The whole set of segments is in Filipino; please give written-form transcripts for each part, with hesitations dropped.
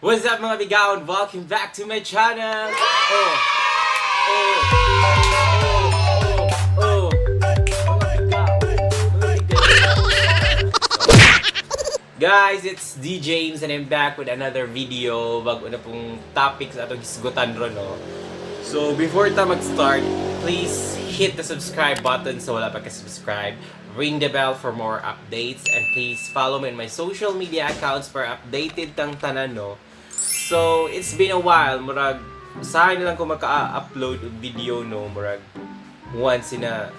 What's up mga bigaon? Welcome back to my channel! Guys, it's D. James and I'm back with another video. Bago na pong topic sa atong hisgutan ron, no? So, before ta mag-start, please hit the subscribe button sa wala pa ka-subscribe. Ring the bell for more updates and please follow me on my social media accounts para updated tang tanan, no? So, it's been a while. Murag, usahay na lang ko maka-upload video, no? Murag, once in a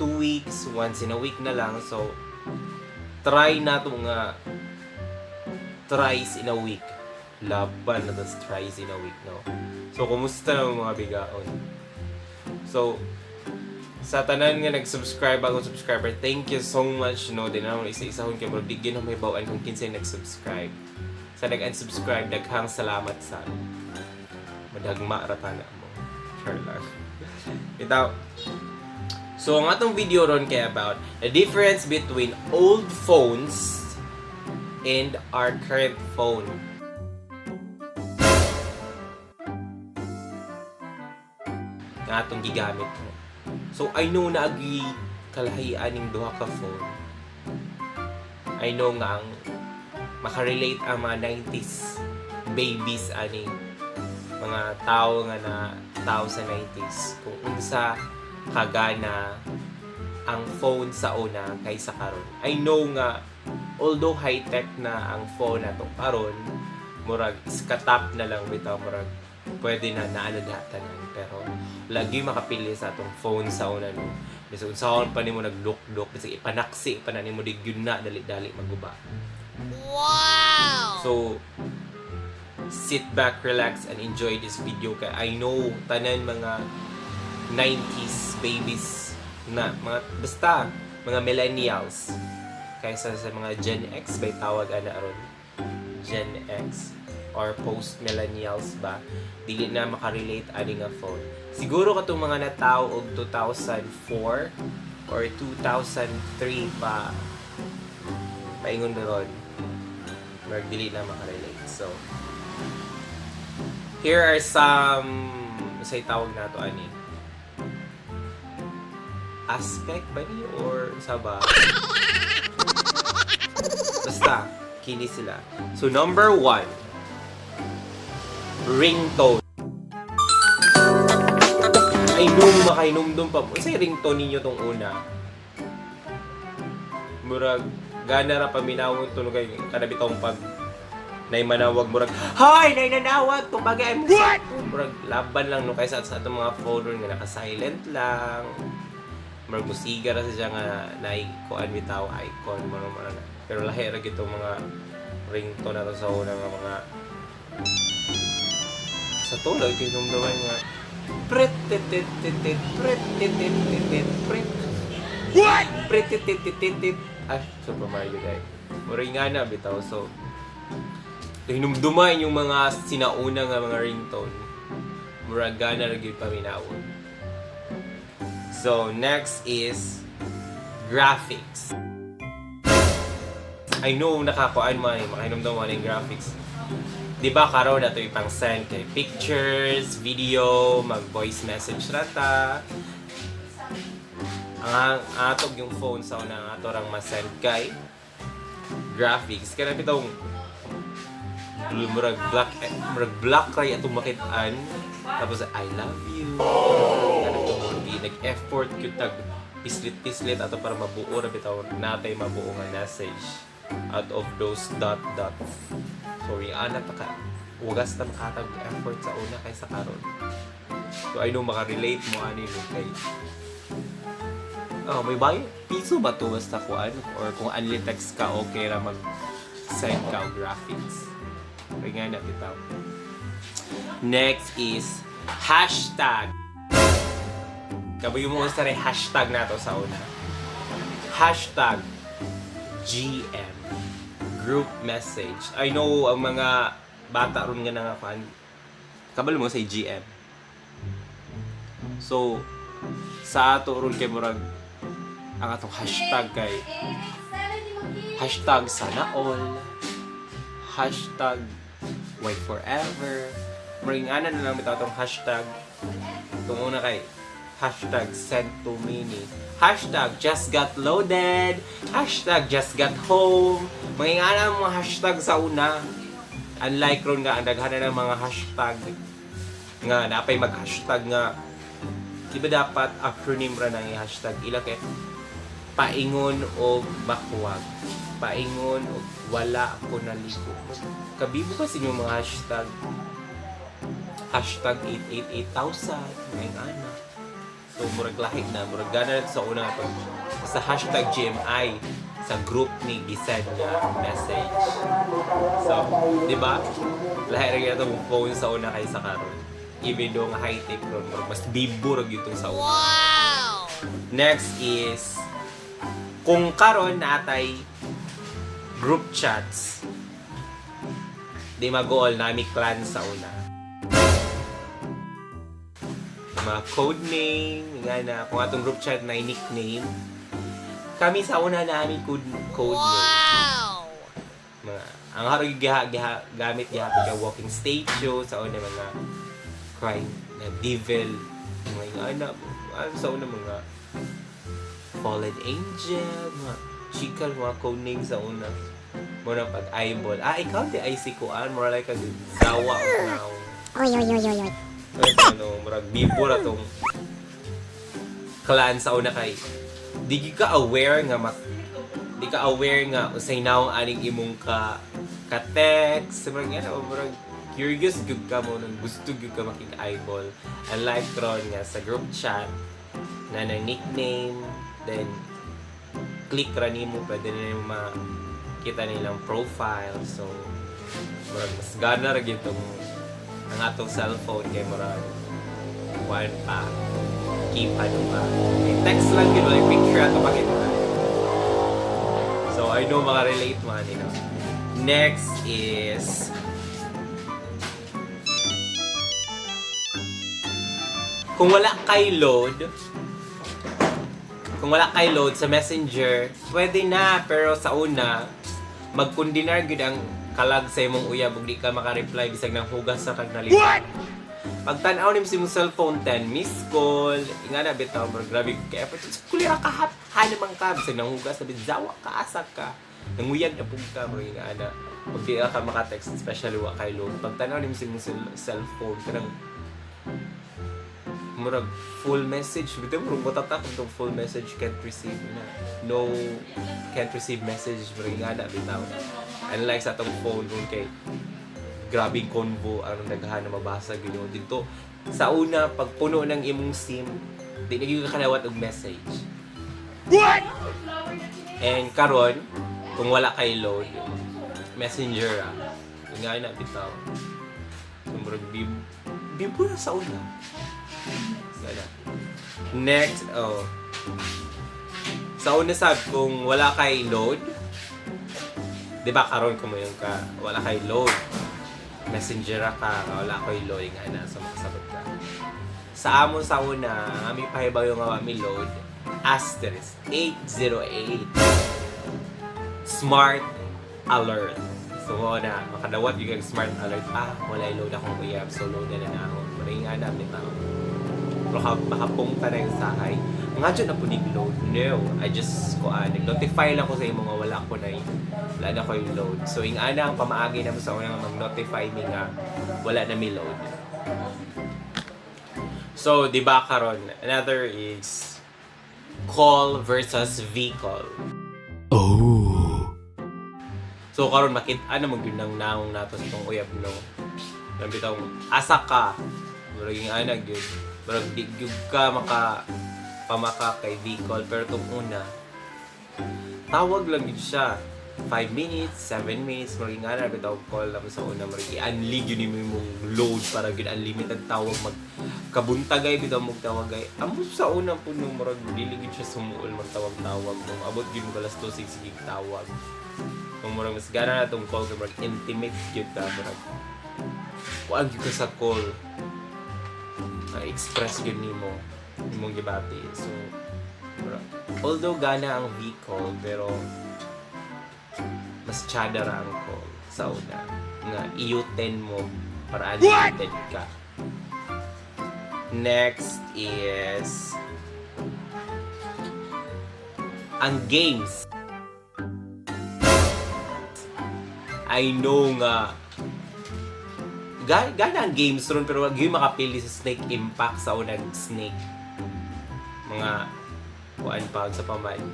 2 weeks, once in a week na lang. So, try na ito nga thrice in a week. Laban na tas thrice in a week, no? So, kumusta na mga bigaon? So, sa tanan nga nag-subscribe akong subscriber, thank you so much, no? Di na naman isa-isa kong kaya digin na may bawaan kung kinsay nag-subscribe. Sa nag-unsubscribe, daghang salamat sa madagma ratana mo. Char lang. Ito. So, ang atong video ron kay about the difference between old phones and our current phone. Nga atong gigamit mo. So, I know na agi kalahian ng duha ka phone. I know nga ang makarelate ang mga 90s babies ani mga tao nga na tao sa 90s kung unsa kagana ang phone sa una kaysa karon. I know nga although high-tech na ang phone nato karon, murag iskatap na lang bitaw, murag pwede na naalagatan pero lagi makapili sa atong phone sa una, no. Kasi unsaon pa nimo nagluk-luk kasi ipanaksi pa na nimo digyud na dali-dali maguba. Wow! So, sit back, relax, and enjoy this video. Kaya I know, tanan mga 90s babies na, mga, basta, mga millennials. Kaysa sa mga Gen X, by tawag ana aron Gen X, or post-millennials ba, dili na makarelate ani nga phone. Siguro katong mga natao og 2004 or 2003 pa, paingon na ron, dili na makarelate. So, here are some, say tawag na to ani, aspect ba ni or saba? Basta, kini sila. So, number 1, ringtone. Ay, makainom-dum pa po. Say ringtone ninyo tong una. Murag, gana ra paminawon to kay kada bitong pag nay manawag murag hay nay nanawag to bagay mo sa murag laban lang no kaysa sa atong mga phone nga naka-silent lang, murag musiga ra siya nga nay kuan bitaw icon mo na pero lahi ra gito mga ringtone na to sa una nga mga sa tulog kay numdaman nga pret tet tet tet pret tet tet tet pret what pret tet tet tet. Ay, Super Mario guys. Murag nga na bitaw. So, hinumduman yung mga sinauna nga mga ringtone. Murag gana na gyud paminawon. So, next is graphics. I know nakakuan man makahinumdum man yung graphics. Di ba karon na ito ipang send kay pictures, video, mag-voice message rata. Ang atog yung phone sa una ang ato rang masend kay graphics kaya bitong murag black kay atong makitaan tapos I love you nag-effort gyud tag pislit ato para mabuo ra bitaw natay mabuo nga message out of those dot. Sorry, anak ka wagas ta makatag effort sa una kaysa karon. So I know makarelate mo ani kay may bayo piso ba to basta kuan or kung only text ka okay ra mag-send ka og graphics. Kaya nga na bitaw. Next is hashtag. Kabayo mo sa hashtag nato sa una. Hashtag GM. Group message. I know ang mga bata ron nga nga kuan. Kabalo mo say GM. So sa ato ron kay murag ang atong hashtag kay hashtag sana all, hashtag wait forever. Maring-ana na lang bitaw tong hashtag. Itong una kay hashtag send to Mini. Hashtag just got loaded. Hashtag just got home. Maring-ana mga hashtag sa una. Unlike ron nga, ang daghanan ng mga hashtag nga, napay mag-hashtag nga. Di ba dapat acronym ra na yung hashtag? Ila kay paingon o bakwag. Paingon o wala ako naligo. Kabibo ba sa inyong mga hashtag? Hashtag 888,000. Ngayon ana. So, murag lahig na. Murag gana sa una ito. Sa hashtag GMI sa group ni Gised na message. So, di ba? Lahig rin itong phone sa una kaysa karon. Even though nga high-tech ron, mas biburag itong sa una. Wow! Next is, kung karon natay group chats, di mag-all nami clan sa una. Mga code name, nga na, kung atong group chat na nickname, kami sa una namin code name. Wow! Mga, ang harag gamit gihapon ka walking statue, sa una mga crime na devil, mga anak, sa una mga fallen angel, mga chikal, mga code name sa una. Muna pag-eyeball. Ikaw di ay si Kuan, more like a zawa o naong. Oy. Murag bibor atong clan sa una kay di ka aware nga usay naong aning imong ka text murag curious gyud ka mo nang gusto gyud ka makig-eyeball unlike ron nga sa group chat na nickname then click ra nimo pwede na nimo makita nilang profile so murag mas gana ra gyud tong ang atong cellphone kay murag one pa keypad pa text lang yun like picture ato pakita so I know relate man you know. Next is kung wala kay load sa Messenger pwede na pero sa una magkundinar gud ang kalag sa imong uyab ug di ka maka-reply bisag nang hugas sa kag nalipay. Pagtan-aw nim sa imong cellphone 10 missed call, ingana bitaw mo grabe ka effort. Kulira ka naman ka bisag nang hugas sa bidzawa ka asa ka. Nanguyag na pug ka mo ingana. Pag di ka maka-text especially wa kay load. Pagtan-aw nim sa imong cellphone kanang murag full message bitaw mo matatak tong full message can't receive na. No can't receive message pero ingana bitaw. Unlike sa atong phone kung kay grabing convo ang naghahan na mabasa gino dito sa una pagpuno ng imong SIM di na gyud kalawat og message. What? And karon kung wala kay load Messenger nga na bitaw. Murag bibo na sa una. Gana. Next sa una sab kung wala kay load di ba karon ko mo yung wala kay load Messenger ka wala kay load nga na so makasabot ka sa amon sa una ami pahibaw yung ami load asterisk 808 smart alert so na makadawat yung smart alert wala load akong uyab so load na ako maring nga na bitaw makapong ka na yung sahay nga dyan na po load no I just nag-notify lang ko sa imo nga wala ko na wala na ko yung load so yung ana ang pamaagi naman sa unang mag-notify mi nga wala na mi load so di ba karon another is call versus V-call so karon makita mo gyud nang naong nato sa tong uyab no bitaw asa ka murag ana gyud murag di gyud ka pamaka kay V-call pero itong una tawag lang yun siya 5 minutes, 7 minutes maging nga na bitaw call naman sa una marigi unli yun yung mong load para yun unlimited tawag magkabuntagay bitaw magtawagay amo sa una po nung marag diligid siya sumuol magtawag-tawag kung abot yun balas 2-6 gig tawag kung marag mas gana na itong call kung marag intimate yun ka marag kuag yun ka sa call express yun mo imong gibati. So, although gana ang V-call, pero mas chada ra ang call. sa una nga i-10 mo para unlimited ka. Next is ang games. I know nga gana ang games ron pero wag yung makapili sa Snake Impact sa unang Snake. Mga kuan pa sa paman.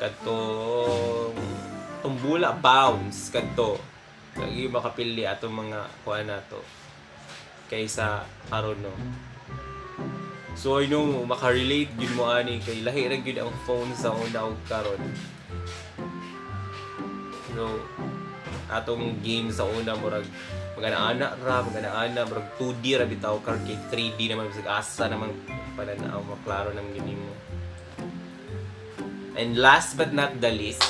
Katong tumbula bounce kadto. Lagi makapili atong mga kuan nato kaysa karon no. So I know makarelate gid mo ani kay lahi ra gid ang phone sa una ug karon. So atong game sa una murag magana-ana murag 2D ra bitaw karon kay 3D naman bisag asa naman pananaw maklaro nang gini mo. And last but not the least,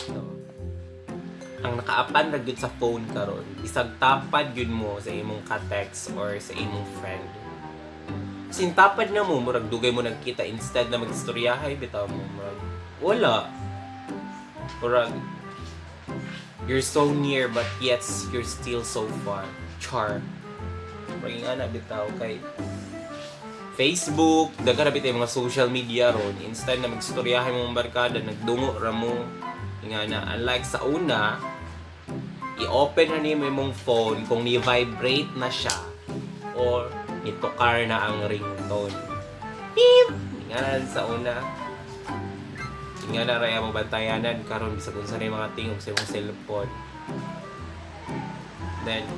ang nakaapan ra gyud sa phone karon isag tapad gyud mo sa imong ka-text or sa imong friend. Kasi tapad na mo murag dugay mo nagkita instead na magstoryahay bitaw mo murag wala. Murag you're so near but yet you're still so far. Char. Murag ana bitaw kay Facebook, daghan ra bitay mga social media ron instead na magstoryahay mo barkada nagdungo ra mo. Nga na, unlike sa una, i-open na niyo imong phone kung ni-vibrate na siya or itokar na ang ringtone. Beep! Nga na sa una. Nga na raya mo bantayanan karon bisa kung saan yung mga tingog sa imong cellphone. Then,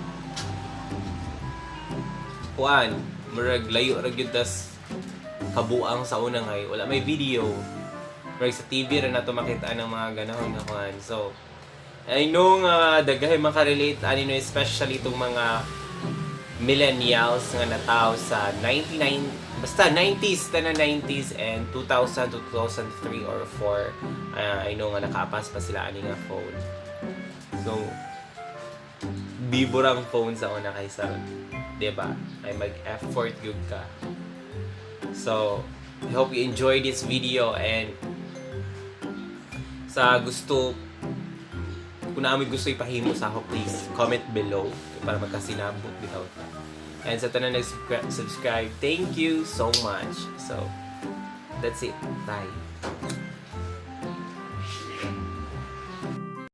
kuan, murag layo ra gyud tas kabuang sa una ngay wala may video. Pero sa TV rin na ito makita ng mga ganahon na kuhan. So, I know nga daghay makarelate ani no especially itong mga millennials nga natao sa 99 basta 90s na 90s and 2000 to 2003 or 4 I know nga nakapas pa sila ani nga phone. So, biborang phone sa una kaysa, diba? Ay mag-effort yun ka. So, I hope you enjoyed this video and sa gusto kung namin gusto ipahimo sa ako, please comment below para magkasinabot bitaw ta. And sa tanan nag-subscribe, thank you so much. So, that's it. Bye.